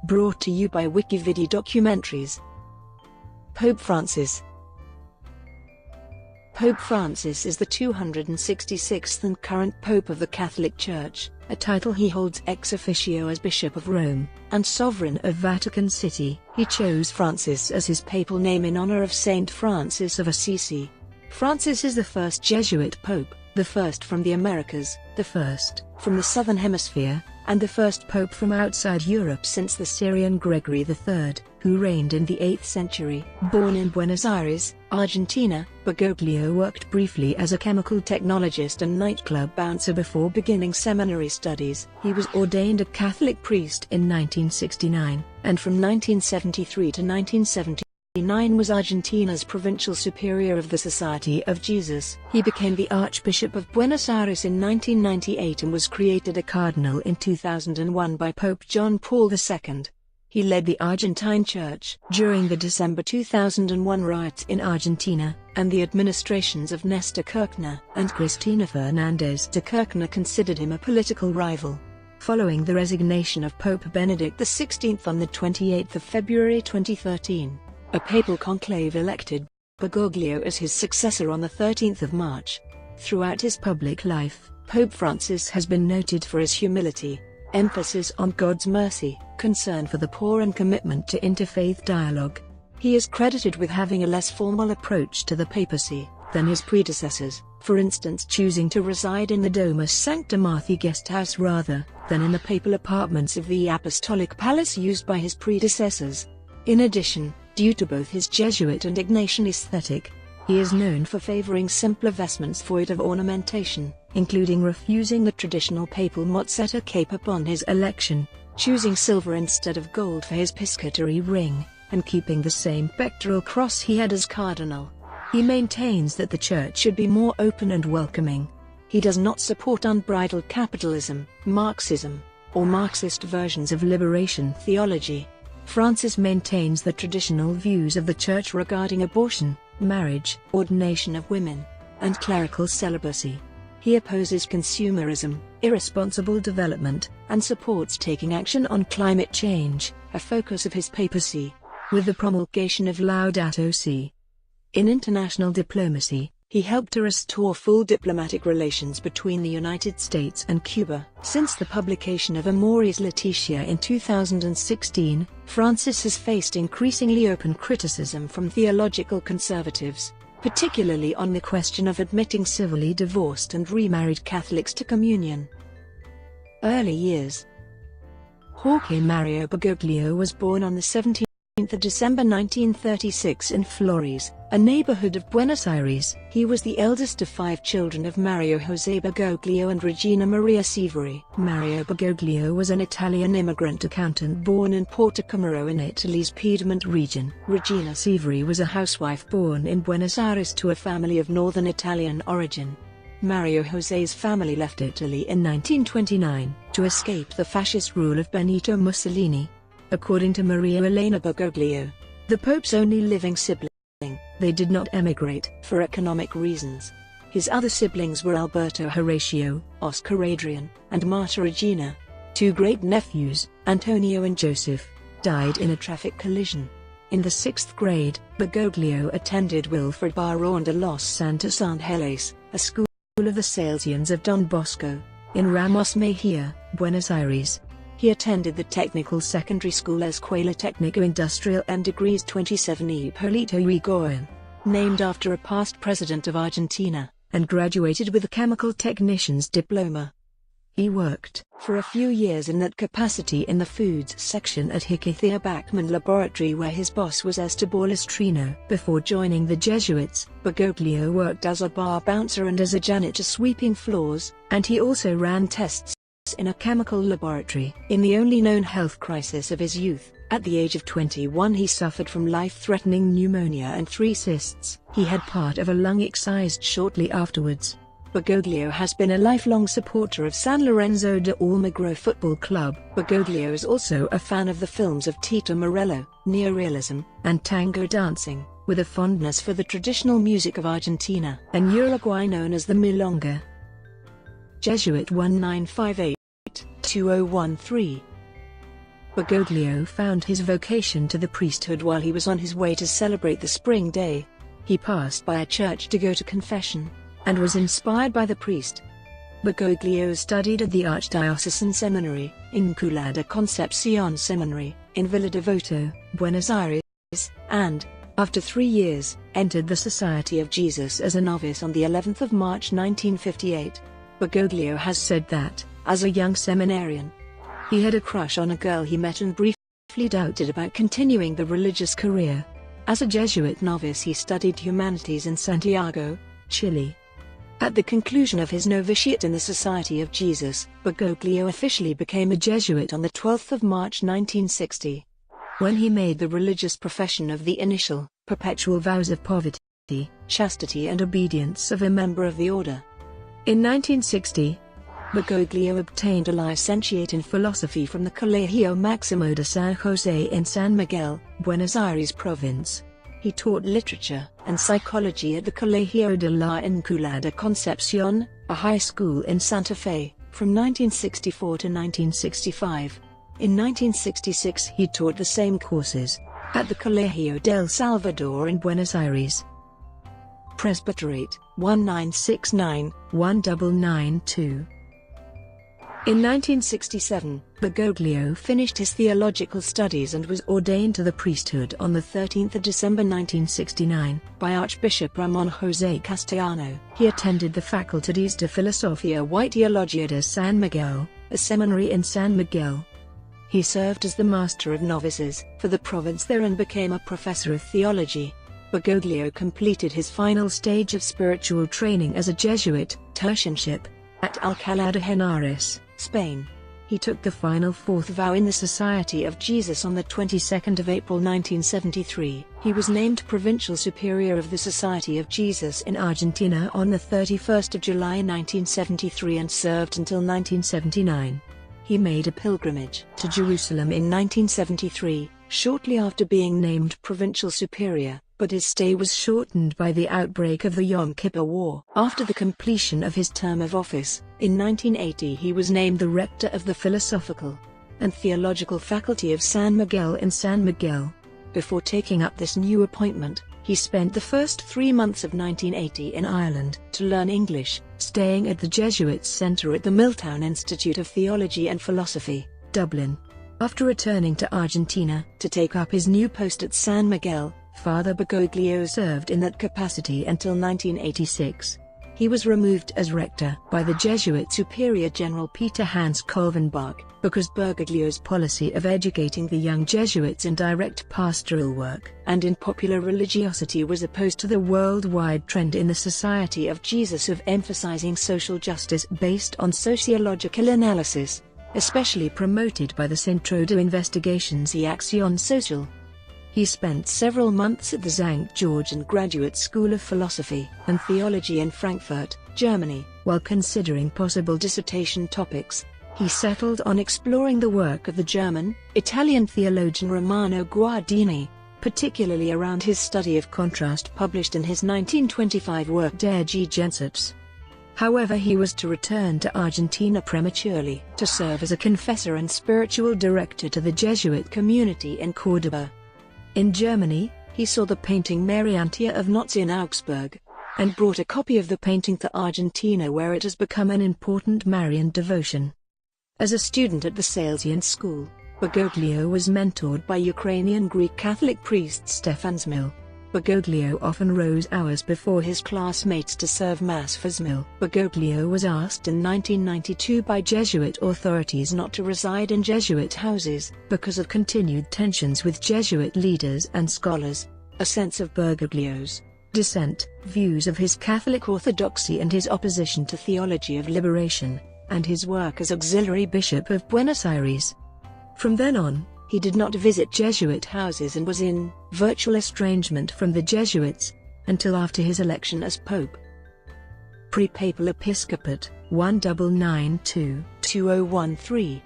Brought to you by Wikivideo Documentaries. Pope Francis. Pope Francis is the 266th and current Pope of the Catholic Church, a title he holds ex officio as Bishop of Rome and Sovereign of Vatican City. He chose Francis as his papal name in honor of Saint Francis of Assisi. Francis is the first Jesuit pope, the first from the Americas, the first from the Southern Hemisphere, and the first pope from outside Europe since the Syrian Gregory III, who reigned in the 8th century. Born in Buenos Aires, Argentina, Bergoglio worked briefly as a chemical technologist and nightclub bouncer before beginning seminary studies. He was ordained a Catholic priest in 1969, and from 1973 to 1979 was Argentina's provincial superior of the Society of Jesus. He became the Archbishop of Buenos Aires in 1998 and was created a cardinal in 2001 by Pope John Paul II. He led the Argentine Church during the December 2001 riots in Argentina, and the administrations of Nestor Kirchner and Cristina Fernandez de Kirchner considered him a political rival. Following the resignation of Pope Benedict XVI on the 28th of February 2013, a papal conclave elected Bergoglio as his successor on the 13th of March. Throughout his public life, Pope Francis has been noted for his humility, emphasis on God's mercy, concern for the poor and commitment to interfaith dialogue. He is credited with having a less formal approach to the papacy than his predecessors, for instance choosing to reside in the Domus Sancta Martha guest house rather than in the papal apartments of the Apostolic Palace used by his predecessors. In addition, due to both his Jesuit and Ignatian aesthetic, he is known for favoring simpler vestments void of ornamentation, including refusing the traditional papal mozzetta cape upon his election, choosing silver instead of gold for his piscatory ring, and keeping the same pectoral cross he had as cardinal. He maintains that the Church should be more open and welcoming. He does not support unbridled capitalism, Marxism, or Marxist versions of liberation theology. Francis maintains the traditional views of the Church regarding abortion, marriage, ordination of women, and clerical celibacy. He opposes consumerism, irresponsible development, and supports taking action on climate change, a focus of his papacy, with the promulgation of Laudato Si'. In international diplomacy, he helped to restore full diplomatic relations between the United States and Cuba. Since the publication of Amoris Laetitia in 2016, Francis has faced increasingly open criticism from theological conservatives, particularly on the question of admitting civilly divorced and remarried Catholics to communion. Early years. Jorge Mario Bergoglio was born on the 17th of December 1936 in Flores, a neighborhood of Buenos Aires. He was the eldest of 5 children of Mario José Bergoglio and Regina Maria Sivari. Mario Bergoglio was an Italian immigrant accountant born in Portocamaro in Italy's Piedmont region. Regina Sivari was a housewife born in Buenos Aires to a family of northern Italian origin. Mario José's family left Italy in 1929 to escape the fascist rule of Benito Mussolini. According to Maria Elena Bergoglio, the Pope's only living sibling, they did not emigrate for economic reasons. His other siblings were Alberto Horatio, Oscar Adrian, and Marta Regina. 2 great-nephews, Antonio and Joseph, died in a traffic collision. In the 6th grade, Bergoglio attended Wilfred Barón de los Santos Ángeles, a school of the Salesians of Don Bosco, in Ramos Mejía, Buenos Aires. He attended the technical secondary school Escuela Técnico Industrial and degrees 27 Hipólito Yrigoyen, named after a past president of Argentina, and graduated with a chemical technician's diploma. He worked for a few years in that capacity in the foods section at Hicathia Bachmann Laboratory where his boss was Esther Balestrino. Before joining the Jesuits, Bergoglio worked as a bar bouncer and as a janitor sweeping floors, and he also ran tests in a chemical laboratory. In the only known health crisis of his youth, at the age of 21 he suffered from life-threatening pneumonia and 3 cysts. He had part of a lung excised shortly afterwards. Bergoglio has been a lifelong supporter of San Lorenzo de Almagro Football Club. Bergoglio is also a fan of the films of Tito Morello, neorealism, and tango dancing, with a fondness for the traditional music of Argentina and Uruguay known as the milonga. Jesuit 1958-2013 Bergoglio found his vocation to the priesthood while he was on his way to celebrate the spring day. He passed by a church to go to confession, and was inspired by the priest. Bergoglio studied at the Archdiocesan Seminary, Inmaculada Concepcion Seminary, in Villa Devoto, Buenos Aires, and, after 3 years, entered the Society of Jesus as a novice on the 11th of March 1958. Bergoglio has said that, as a young seminarian, he had a crush on a girl he met and briefly doubted about continuing the religious career. As a Jesuit novice he studied humanities in Santiago, Chile. At the conclusion of his novitiate in the Society of Jesus, Bergoglio officially became a Jesuit on the 12th of March 1960. When he made the religious profession of the initial, perpetual vows of poverty, chastity and obedience of a member of the order. In 1960, Bergoglio obtained a licentiate in philosophy from the Colegio Máximo de San José in San Miguel, Buenos Aires province. He taught literature and psychology at the Colegio de la Inmaculada Concepcion, a high school in Santa Fe, from 1964 to 1965. In 1966 he taught the same courses at the Colegio del Salvador in Buenos Aires. Presbyterate, 1969-1992. In 1967, Bergoglio finished his theological studies and was ordained to the priesthood on 13 December 1969, by Archbishop Ramon José Castellano. He attended the Facultades de Filosofía y Teología de San Miguel, a seminary in San Miguel. He served as the Master of Novices for the province there and became a professor of theology. Bergoglio completed his final stage of spiritual training as a Jesuit, tertianship, at Alcalá de Henares, Spain. He took the final fourth vow in the Society of Jesus on the 22nd of April 1973. He was named Provincial Superior of the Society of Jesus in Argentina on the 31st of July 1973 and served until 1979. He made a pilgrimage to Jerusalem in 1973, shortly after being named Provincial Superior, but his stay was shortened by the outbreak of the Yom Kippur War. After the completion of his term of office, in 1980 he was named the rector of the Philosophical and Theological Faculty of San Miguel in San Miguel. Before taking up this new appointment, he spent the first 3 months of 1980 in Ireland to learn English, staying at the Jesuits Centre at the Milltown Institute of Theology and Philosophy, Dublin. After returning to Argentina to take up his new post at San Miguel, Father Bergoglio served in that capacity until 1986. He was removed as rector by the Jesuit Superior General Peter Hans Kolvenbach, because Bergoglio's policy of educating the young Jesuits in direct pastoral work and in popular religiosity was opposed to the worldwide trend in the Society of Jesus of emphasizing social justice based on sociological analysis, especially promoted by the Centro de Investigaciones y Acción Social. He spent several months at the St. Georgian Graduate School of Philosophy and Theology in Frankfurt, Germany. While considering possible dissertation topics, he settled on exploring the work of the German, Italian theologian Romano Guardini, particularly around his study of contrast published in his 1925 work Der Gegensätze. However, he was to return to Argentina prematurely to serve as a confessor and spiritual director to the Jesuit community in Córdoba. In Germany, he saw the painting Mariantia of Notz in Augsburg, and brought a copy of the painting to Argentina, where it has become an important Marian devotion. As a student at the Salesian school, Bergoglio was mentored by Ukrainian Greek Catholic priest Stefan Zmil. Bergoglio often rose hours before his classmates to serve Mass for Zmil. Bergoglio was asked in 1992 by Jesuit authorities not to reside in Jesuit houses, because of continued tensions with Jesuit leaders and scholars. A sense of Bergoglio's dissent, views of his Catholic orthodoxy and his opposition to theology of liberation, and his work as auxiliary bishop of Buenos Aires. From then on, he did not visit Jesuit houses and was in virtual estrangement from the Jesuits until after his election as Pope. Pre-Papal Episcopate, 1992-2013.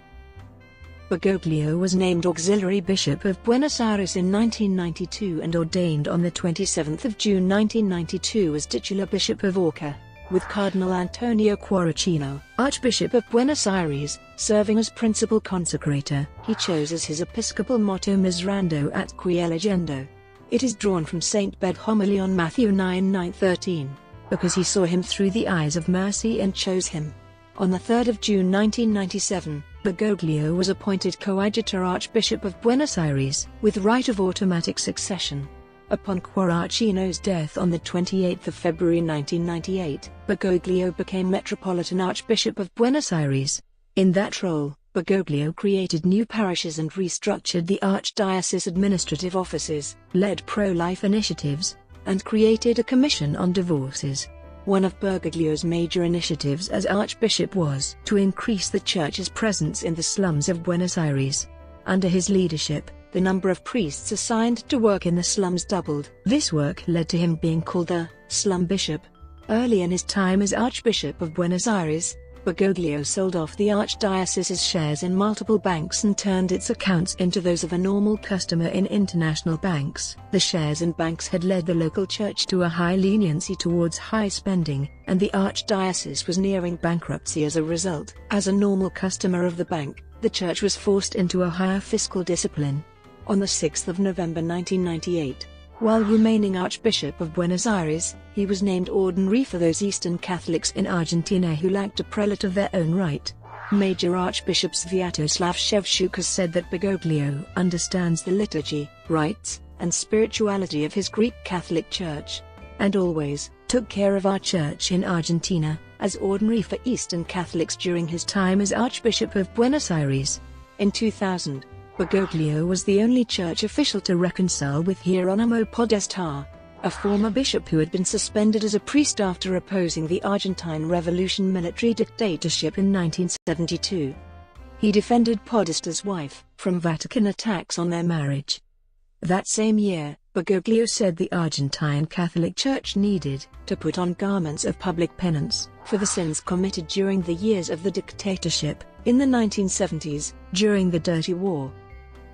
Bergoglio was named Auxiliary Bishop of Buenos Aires in 1992 and ordained on the 27th of June 1992 as titular Bishop of Auca. with Cardinal Antonio Quaracino, Archbishop of Buenos Aires, serving as principal consecrator. He chose as his episcopal motto Miserando at qui elegendo. It is drawn from St. Bed's homily on Matthew 9:13, because he saw him through the eyes of mercy and chose him. On the 3rd of June 1997, Bergoglio was appointed Coadjutor Archbishop of Buenos Aires, with right of automatic succession. Upon Quaracino's death on the 28th of February 1998, Bergoglio became Metropolitan Archbishop of Buenos Aires. In that role, Bergoglio created new parishes and restructured the archdiocese administrative offices, led pro-life initiatives, and created a commission on divorces. One of Bergoglio's major initiatives as Archbishop was to increase the Church's presence in the slums of Buenos Aires. Under his leadership, the number of priests assigned to work in the slums doubled. This work led to him being called the Slum Bishop. Early in his time as Archbishop of Buenos Aires, Bergoglio sold off the archdiocese's shares in multiple banks and turned its accounts into those of a normal customer in international banks. The shares in banks had led the local church to a high leniency towards high spending, and the archdiocese was nearing bankruptcy as a result. As a normal customer of the bank, the church was forced into a higher fiscal discipline. On the 6th of November 1998, while remaining Archbishop of Buenos Aires, he was named ordinary for those Eastern Catholics in Argentina who lacked a prelate of their own right. Major Archbishop Sviatoslav Shevchuk has said that Bergoglio understands the liturgy, rites, and spirituality of his Greek Catholic Church, and always took care of our church in Argentina, as ordinary for Eastern Catholics during his time as Archbishop of Buenos Aires. In 2000, Bergoglio was the only church official to reconcile with Hieronymo Podesta, a former bishop who had been suspended as a priest after opposing the Argentine Revolution military dictatorship in 1972. He defended Podesta's wife from Vatican attacks on their marriage. That same year, Bergoglio said the Argentine Catholic Church needed to put on garments of public penance for the sins committed during the years of the dictatorship. In the 1970s, during the Dirty War,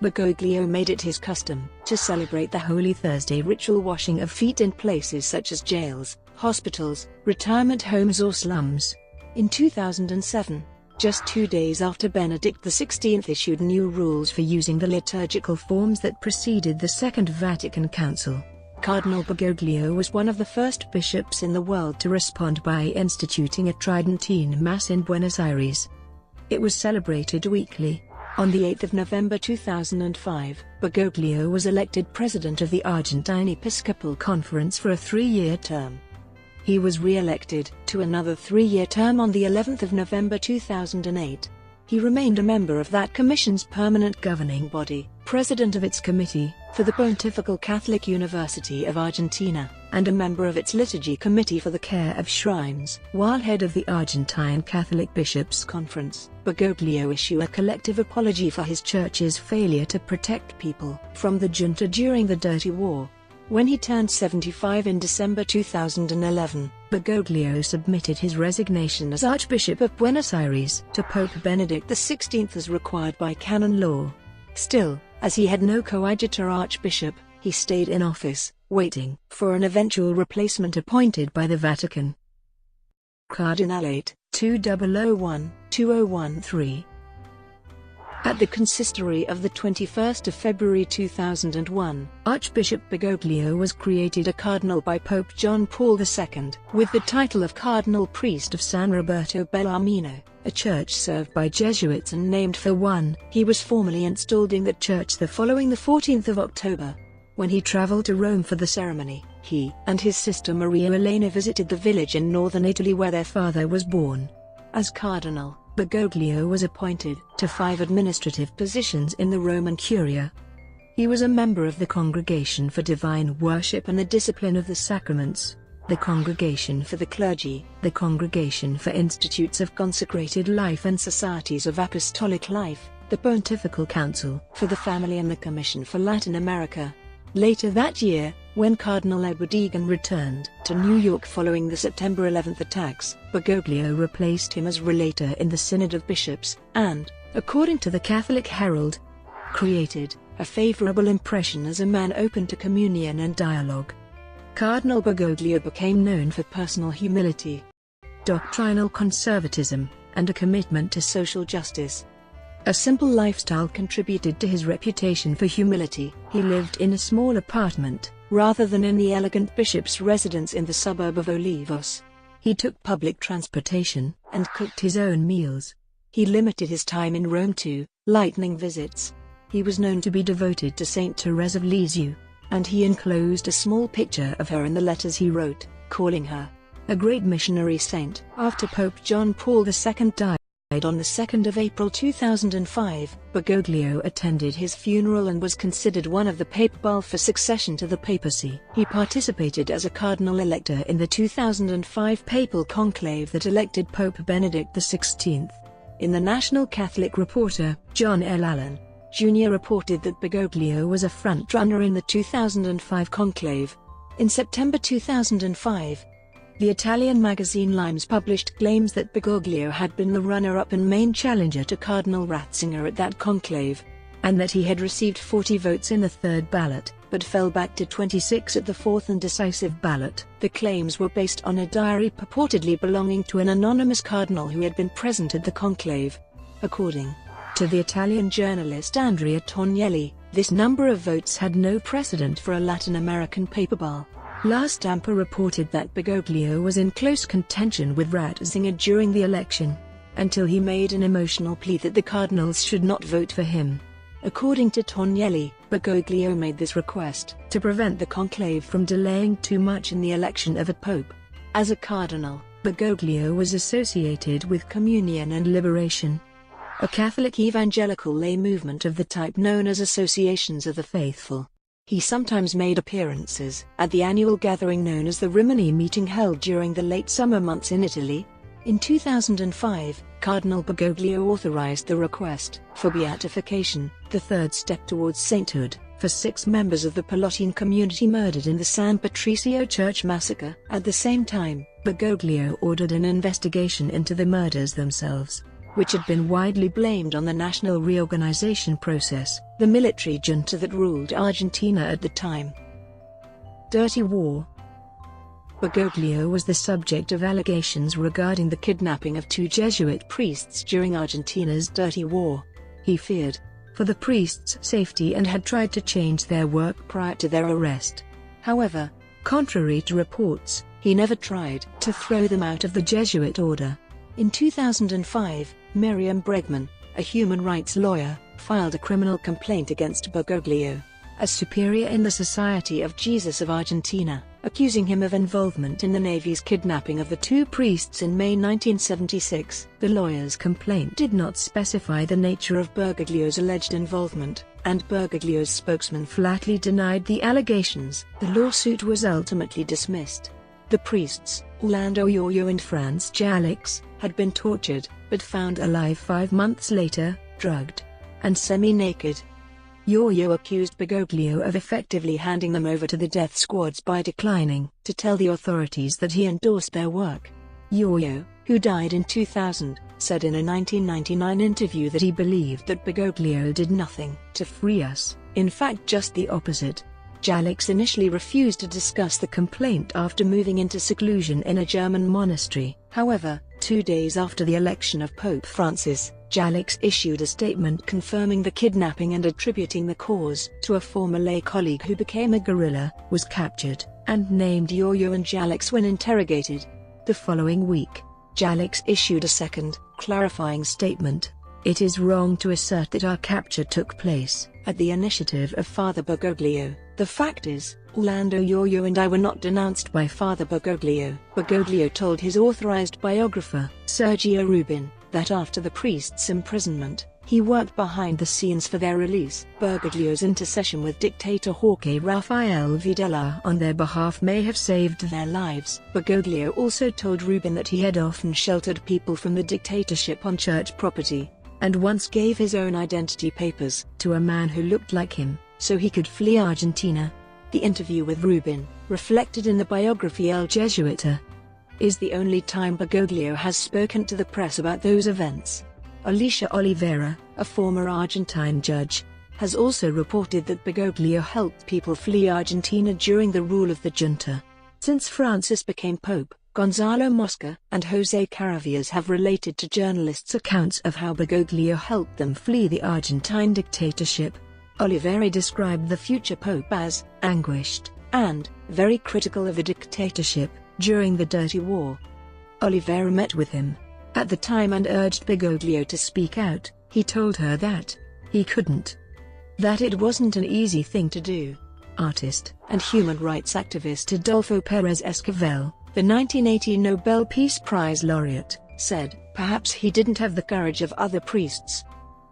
Bergoglio made it his custom to celebrate the Holy Thursday ritual washing of feet in places such as jails, hospitals, retirement homes or slums. In 2007, just 2 days after Benedict XVI issued new rules for using the liturgical forms that preceded the Second Vatican Council, Cardinal Bergoglio was one of the first bishops in the world to respond by instituting a Tridentine Mass in Buenos Aires. It was celebrated weekly. On the 8th of November 2005, Bergoglio was elected president of the Argentine Episcopal Conference for a 3-year term. He was re-elected to another 3-year term on the 11th of November 2008. He remained a member of that commission's permanent governing body, president of its Committee for the Pontifical Catholic University of Argentina, and a member of its Liturgy Committee for the Care of Shrines. While head of the Argentine Catholic Bishops' Conference, Bergoglio issued a collective apology for his church's failure to protect people from the junta during the Dirty War. When he turned 75 in December 2011, Bergoglio submitted his resignation as Archbishop of Buenos Aires to Pope Benedict XVI as required by canon law. Still, as he had no coadjutor archbishop, he stayed in office, waiting for an eventual replacement appointed by the Vatican. Cardinalate 2001-2013. At the consistory of the 21st of February 2001, Archbishop Bergoglio was created a cardinal by Pope John Paul II, with the title of Cardinal Priest of San Roberto Bellarmino, a church served by Jesuits and named for one. He was formally installed in that church the following 14th of October. When he traveled to Rome for the ceremony, he and his sister Maria Elena visited the village in northern Italy where their father was born. As cardinal, Bergoglio was appointed to 5 administrative positions in the Roman Curia. He was a member of the Congregation for Divine Worship and the Discipline of the Sacraments, the Congregation for the Clergy, the Congregation for Institutes of Consecrated Life and Societies of Apostolic Life, the Pontifical Council for the Family and the Commission for Latin America. Later that year, when Cardinal Edward Egan returned to New York following the September 11 attacks, Bergoglio replaced him as relator in the Synod of Bishops, and, according to the Catholic Herald, created a favorable impression as a man open to communion and dialogue. Cardinal Bergoglio became known for personal humility, doctrinal conservatism, and a commitment to social justice. A simple lifestyle contributed to his reputation for humility. He lived in a small apartment, rather than in the elegant bishop's residence in the suburb of Olivos. He took public transportation, and cooked his own meals. He limited his time in Rome to lightning visits. He was known to be devoted to Saint Therese of Lisieux, and he enclosed a small picture of her in the letters he wrote, calling her a great missionary saint. After Pope John Paul II died on the 2nd of April 2005, Bergoglio attended his funeral and was considered one of the papal for succession to the papacy. He participated as a cardinal elector in the 2005 papal conclave that elected Pope Benedict XVI. In the National Catholic Reporter, John L. Allen, Jr. reported that Bergoglio was a front-runner in the 2005 conclave. In September 2005, the Italian magazine Limes published claims that Bergoglio had been the runner-up and main challenger to Cardinal Ratzinger at that conclave, and that he had received 40 votes in the third ballot, but fell back to 26 at the fourth and decisive ballot. The claims were based on a diary purportedly belonging to an anonymous cardinal who had been present at the conclave. According to the Italian journalist Andrea Tognelli, this number of votes had no precedent for a Latin American papabile. La Stampa reported that Bergoglio was in close contention with Ratzinger during the election, until he made an emotional plea that the cardinals should not vote for him. According to Tognelli, Bergoglio made this request to prevent the conclave from delaying too much in the election of a pope. As a cardinal, Bergoglio was associated with Communion and Liberation, a Catholic evangelical lay movement of the type known as Associations of the Faithful. He sometimes made appearances at the annual gathering known as the Rimini meeting held during the late summer months in Italy. In 2005, Cardinal Bergoglio authorized the request for beatification, the third step towards sainthood, for 6 members of the Pallottine community murdered in the San Patricio Church massacre. At the same time, Bergoglio ordered an investigation into the murders themselves, which had been widely blamed on the National Reorganization Process, the military junta that ruled Argentina at the time. Dirty War. Bergoglio was the subject of allegations regarding the kidnapping of 2 Jesuit priests during Argentina's Dirty War. He feared for the priests' safety and had tried to change their work prior to their arrest. However, contrary to reports, he never tried to throw them out of the Jesuit order. In 2005, Miriam Bregman, a human rights lawyer, filed a criminal complaint against Bergoglio, a superior in the Society of Jesus of Argentina, accusing him of involvement in the Navy's kidnapping of the 2 priests in May 1976. The lawyer's complaint did not specify the nature of Bergoglio's alleged involvement, and Bergoglio's spokesman flatly denied the allegations. The lawsuit was ultimately dismissed. The priests, Orlando Yoyo and Franz Jalix, had been tortured, but found alive 5 months later, drugged, and semi-naked. Yoyo accused Bergoglio of effectively handing them over to the death squads by declining to tell the authorities that he endorsed their work. Yoyo, who died in 2000, said in a 1999 interview that he believed that Bergoglio did nothing to free us, in fact just the opposite. Jalix initially refused to discuss the complaint after moving into seclusion in a German monastery. However, 2 days after the election of Pope Francis, Jalix issued a statement confirming the kidnapping and attributing the cause to a former lay colleague who became a guerrilla, was captured, and named Yoyo and Jalix when interrogated. The following week, Jalix issued a second, clarifying statement. It is wrong to assert that our capture took place at the initiative of Father Bergoglio. The fact is, Orlando Yoyo and I were not denounced by Father Bergoglio. Bergoglio told his authorized biographer, Sergio Rubin, that after the priest's imprisonment, he worked behind the scenes for their release. Bergoglio's intercession with dictator Jorge Rafael Videla on their behalf may have saved their lives. Bergoglio also told Rubin that he had often sheltered people from the dictatorship on church property, and once gave his own identity papers to a man who looked like him, so he could flee Argentina. The interview with Rubin, reflected in the biography El Jesuita, is the only time Bergoglio has spoken to the press about those events. Alicia Oliveira, a former Argentine judge, has also reported that Bergoglio helped people flee Argentina during the rule of the junta. Since Francis became pope, Gonzalo Mosca and Jose Caraveas have related to journalists accounts of how Bergoglio helped them flee the Argentine dictatorship. Oliveri described the future pope as anguished and very critical of the dictatorship during the Dirty War. Oliveri met with him at the time and urged Bergoglio to speak out. He told her that he couldn't, that it wasn't an easy thing to do. Artist and human rights activist Adolfo Pérez Esquivel, the 1980 Nobel Peace Prize laureate, said, perhaps he didn't have the courage of other priests,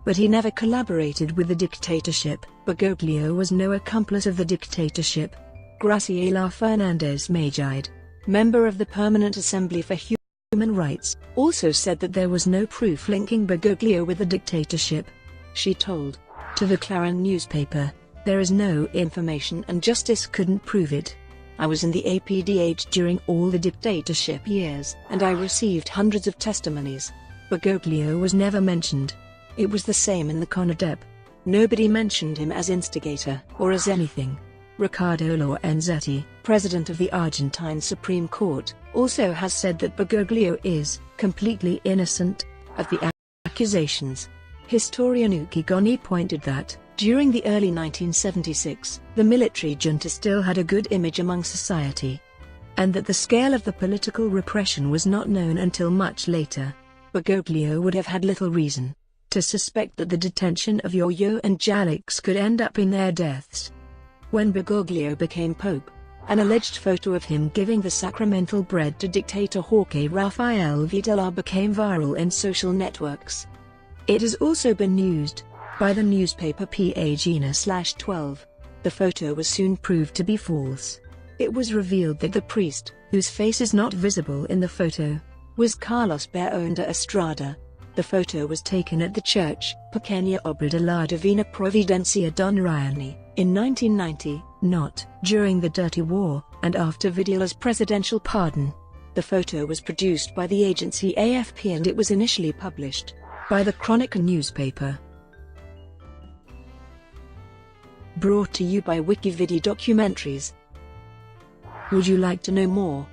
but he never collaborated with the dictatorship. Bergoglio was no accomplice of the dictatorship. Graciela Fernandez Magide, member of the Permanent Assembly for Human Rights, also said that there was no proof linking Bergoglio with the dictatorship. She told to the Clarín newspaper, "There is no information and justice couldn't prove it. I was in the APDH during all the dictatorship years and I received hundreds of testimonies." Bergoglio was never mentioned. It was the same in the CONADEP. Nobody mentioned him as instigator or as anything. Ricardo Lorenzetti, president of the Argentine Supreme Court, also has said that Bergoglio is completely innocent of the accusations. Historian Uki Goni pointed that, during the early 1976, the military junta still had a good image among society, and that the scale of the political repression was not known until much later. Bergoglio would have had little reason to suspect that the detention of Yoyo and Jalix could end up in their deaths. When Bergoglio became pope, an alleged photo of him giving the sacramental bread to dictator Jorge Rafael Videla became viral in social networks. It has also been used by the newspaper Pagina/12. The photo was soon proved to be false. It was revealed that the priest, whose face is not visible in the photo, was Carlos Beronda Estrada. The photo was taken at the church, Pequeña Obra de la Divina Providencia Don Riani, in 1990, not during the Dirty War, and after Videla's presidential pardon. The photo was produced by the agency AFP and it was initially published by the Crónica newspaper. Brought to you by Wikividi Documentaries. Would you like to know more?